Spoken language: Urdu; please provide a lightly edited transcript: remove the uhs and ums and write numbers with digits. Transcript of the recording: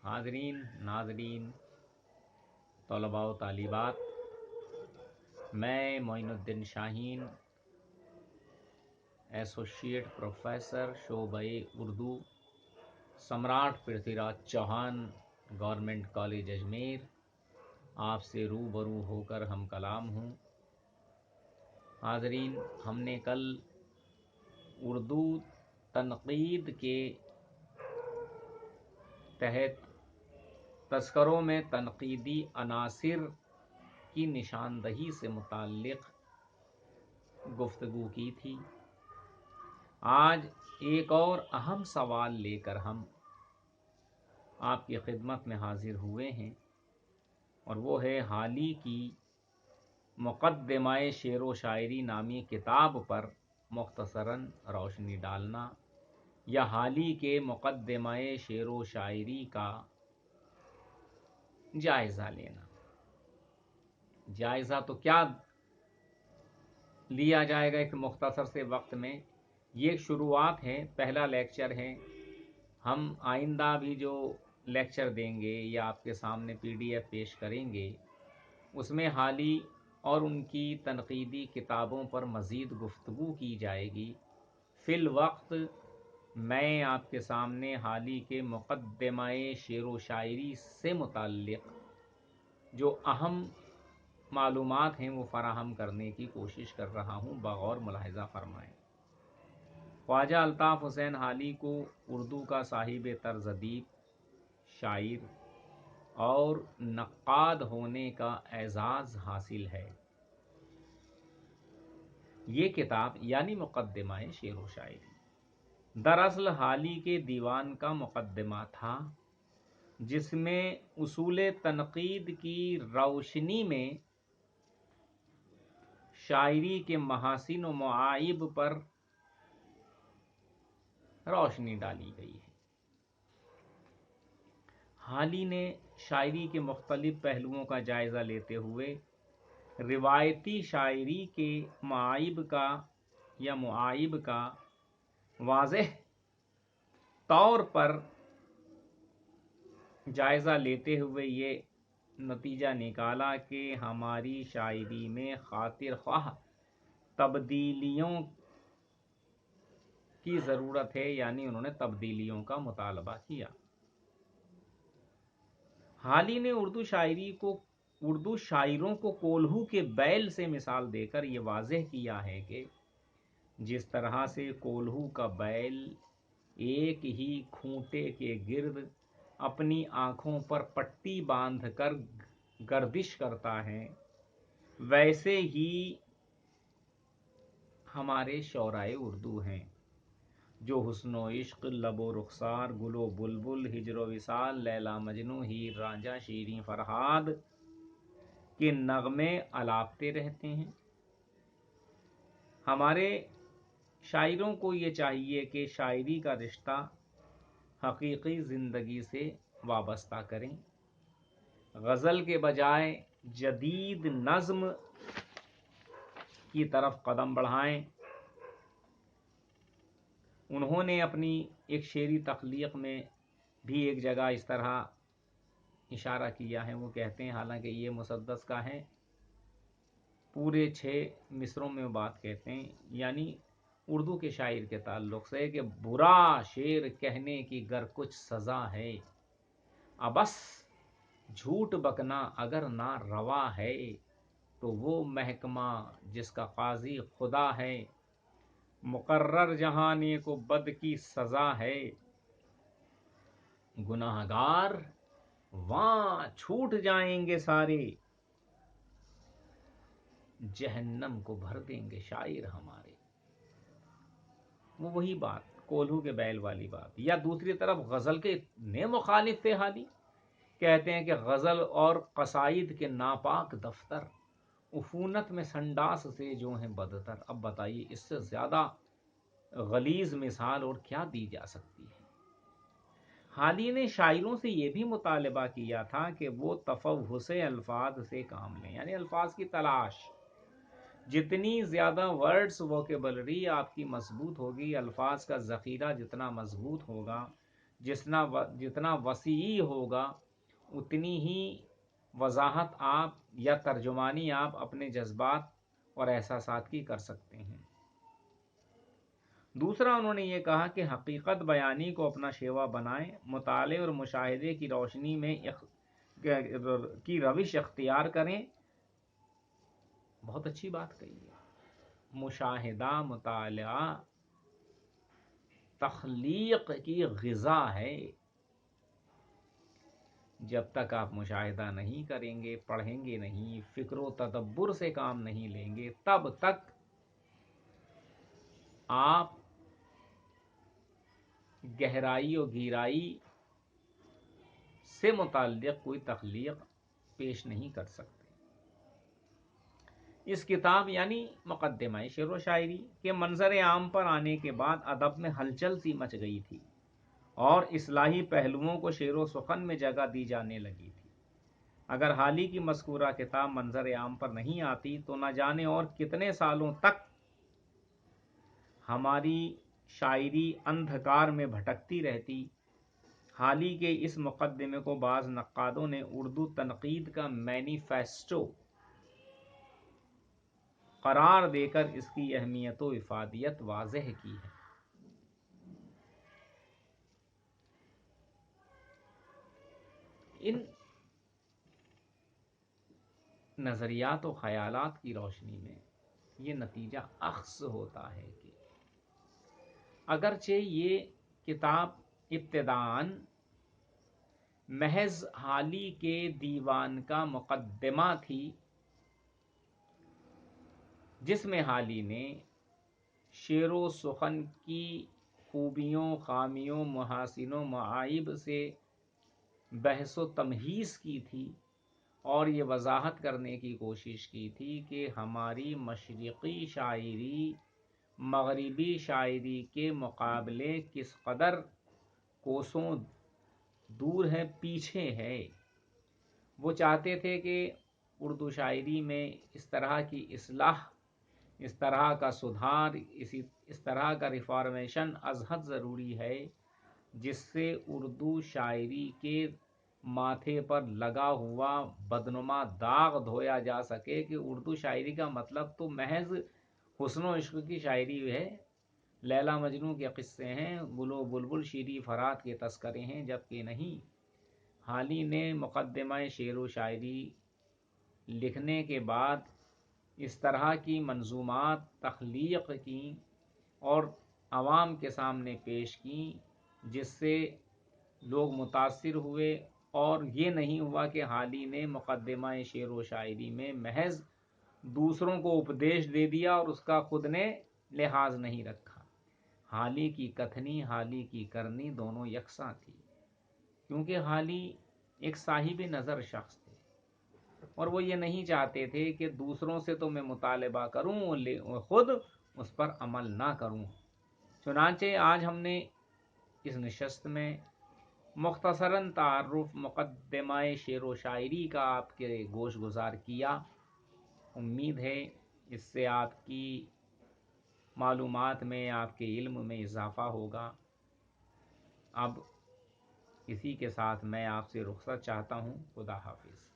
حاضرین ناظرین طلباء و طالبات، میں معین الدین شاہین ایسوسیٹ پروفیسر شعبہ اردو سمراٹ پرتھی راج چوہان گورنمنٹ کالج اجمیر آپ سے روبرو ہو کر ہم کلام ہوں۔ حاضرین، ہم نے کل اردو تنقید کے تحت تذکروں میں تنقیدی عناصر کی نشاندہی سے متعلق گفتگو کی تھی۔ آج ایک اور اہم سوال لے کر ہم آپ کی خدمت میں حاضر ہوئے ہیں، اور وہ ہے حال ہی کی مقدمہ شعر و شاعری نامی کتاب پر مختصراً روشنی ڈالنا، یا حال ہی کے مقدمہ شعر و شاعری کا جائزہ لینا۔ جائزہ تو کیا لیا جائے گا ایک مختصر سے وقت میں، یہ ایک شروعات ہے، پہلا لیکچر ہے۔ ہم آئندہ بھی جو لیکچر دیں گے یا آپ کے سامنے PDF پیش کریں گے، اس میں حالی اور ان کی تنقیدی کتابوں پر مزید گفتگو کی جائے گی۔ فی الوقت میں آپ کے سامنے حالی کے مقدمہ شعر و شاعری سے متعلق جو اہم معلومات ہیں وہ فراہم کرنے کی کوشش کر رہا ہوں، بغور ملاحظہ فرمائیں۔ خواجہ الطاف حسین حالی کو اردو کا صاحب طرز ادیب، شاعر اور نقاد ہونے کا اعزاز حاصل ہے۔ یہ کتاب یعنی مقدمہ شعر و شاعری دراصل حالی کے دیوان کا مقدمہ تھا، جس میں اصول تنقید کی روشنی میں شاعری کے محاسن و معائب پر روشنی ڈالی گئی ہے۔ حالی نے شاعری کے مختلف پہلوؤں کا جائزہ لیتے ہوئے روایتی شاعری کے معائب کا واضح طور پر جائزہ لیتے ہوئے یہ نتیجہ نکالا کہ ہماری شاعری میں خاطر خواہ تبدیلیوں کی ضرورت ہے، یعنی انہوں نے تبدیلیوں کا مطالبہ کیا۔ حالی نے اردو شاعروں کو کولہو کے بیل سے مثال دے کر یہ واضح کیا ہے کہ جس طرح سے کولہو کا بیل ایک ہی کھونٹے کے گرد اپنی آنکھوں پر پٹی باندھ کر گردش کرتا ہے، ویسے ہی ہمارے شعرائے اردو ہیں جو حسن و عشق، لب و رخسار، گل و بلبل، ہجر و وصال، لیلا مجنوں، ہیر رانجھا، شیریں فرہاد کے نغمے الاپتے رہتے ہیں۔ ہمارے شاعروں کو یہ چاہیے کہ شاعری کا رشتہ حقیقی زندگی سے وابستہ کریں، غزل کے بجائے جدید نظم کی طرف قدم بڑھائیں۔ انہوں نے اپنی ایک شعری تخلیق میں بھی ایک جگہ اس طرح اشارہ کیا ہے، وہ کہتے ہیں، حالانکہ یہ مسدس کا ہے، پورے 6 مصروں میں وہ بات کہتے ہیں، یعنی اردو کے شاعر کے تعلق سے، کہ برا شعر کہنے کی گر کچھ سزا ہے، ابس جھوٹ بکنا اگر نہ روا ہے، تو وہ محکمہ جس کا قاضی خدا ہے، مقرر جہاں نیک و بد کی سزا ہے، گناہ گار وہاں چھوٹ جائیں گے سارے، جہنم کو بھر دیں گے شاعر ہمارے۔ وہی بات کولہو کے بیل والی بات۔ یا دوسری طرف غزل کے اتنے مخالف تھے حالی، کہتے ہیں کہ غزل اور قصائد کے ناپاک دفتر عفونت میں سنڈاس سے جو ہیں بدتر۔ اب بتائیے اس سے زیادہ غلیظ مثال اور کیا دی جا سکتی ہے۔ حالی نے شاعروں سے یہ بھی مطالبہ کیا تھا کہ وہ تفحص الفاظ سے کام لیں، یعنی الفاظ کی تلاش۔ جتنی زیادہ ورڈز ووکیبلری آپ کی مضبوط ہوگی، الفاظ کا ذخیرہ جتنا مضبوط ہوگا، جتنا وسیع ہوگا اتنی ہی وضاحت آپ یا ترجمانی آپ اپنے جذبات اور احساسات کی کر سکتے ہیں۔ دوسرا انہوں نے یہ کہا کہ حقیقت بیانی کو اپنا شیوا بنائیں، مطالعے اور مشاہدے کی روشنی میں کی روش اختیار کریں۔ بہت اچھی بات کہی ہے۔ مشاہدہ، مطالعہ تخلیق کی غذا ہے۔ جب تک آپ مشاہدہ نہیں کریں گے، پڑھیں گے نہیں، فکر و تدبر سے کام نہیں لیں گے، تب تک آپ گہرائی و گہرائی سے متعلق کوئی تخلیق پیش نہیں کر سکتے۔ اس کتاب یعنی مقدمہ شعر و شاعری کے منظر عام پر آنے کے بعد ادب میں ہلچل سی مچ گئی تھی اور اصلاحی پہلوؤں کو شعر و سخن میں جگہ دی جانے لگی تھی۔ اگر حال ہی کی مذکورہ کتاب منظر عام پر نہیں آتی تو نہ جانے اور کتنے سالوں تک ہماری شاعری اندھکار میں بھٹکتی رہتی۔ حال ہی کے اس مقدمے کو بعض نقادوں نے اردو تنقید کا مینیفیسٹو قرار دے کر اس کی اہمیت و افادیت واضح کی ہے۔ ان نظریات و خیالات کی روشنی میں یہ نتیجہ اخذ ہوتا ہے کہ اگرچہ یہ کتاب ابتداً محض حالی کے دیوان کا مقدمہ تھی، جس میں حالی نے شعر و سخن کی خوبیوں، خامیوں، محاسن و معائب سے بحث و تمہیز کی تھی اور یہ وضاحت کرنے کی کوشش کی تھی کہ ہماری مشرقی شاعری مغربی شاعری کے مقابلے کس قدر کوسوں دور ہے، پیچھے ہے۔ وہ چاہتے تھے کہ اردو شاعری میں اس طرح کی اصلاح، اس طرح کا سدھار، اس طرح کا ریفارمیشن از حد ضروری ہے جس سے اردو شاعری کے ماتھے پر لگا ہوا بدنما داغ دھویا جا سکے کہ اردو شاعری کا مطلب تو محض حسن و عشق کی شاعری ہے، لیلا مجنوں کے قصے ہیں، گل و بلبل شیریں فرات کے تذکرے ہیں، جبکہ نہیں۔ حالی نے مقدمہ شعر و شاعری لکھنے کے بعد اس طرح کی منظومات تخلیق کی اور عوام کے سامنے پیش کی جس سے لوگ متاثر ہوئے، اور یہ نہیں ہوا کہ حالی نے مقدمہ شعر و شاعری میں محض دوسروں کو اپدیش دے دیا اور اس کا خود نے لحاظ نہیں رکھا۔ حالی کی کتھنی، حالی کی کرنی دونوں یکساں تھی، کیونکہ حالی ایک صاحب نظر شخص تھے اور وہ یہ نہیں چاہتے تھے کہ دوسروں سے تو میں مطالبہ کروں اور خود اس پر عمل نہ کروں۔ چنانچہ آج ہم نے اس نشست میں مختصراً تعارف مقدمہ شعر و شاعری کا آپ کے گوش گزار کیا۔ امید ہے اس سے آپ کی معلومات میں، آپ کے علم میں اضافہ ہوگا۔ اب اسی کے ساتھ میں آپ سے رخصت چاہتا ہوں۔ خدا حافظ۔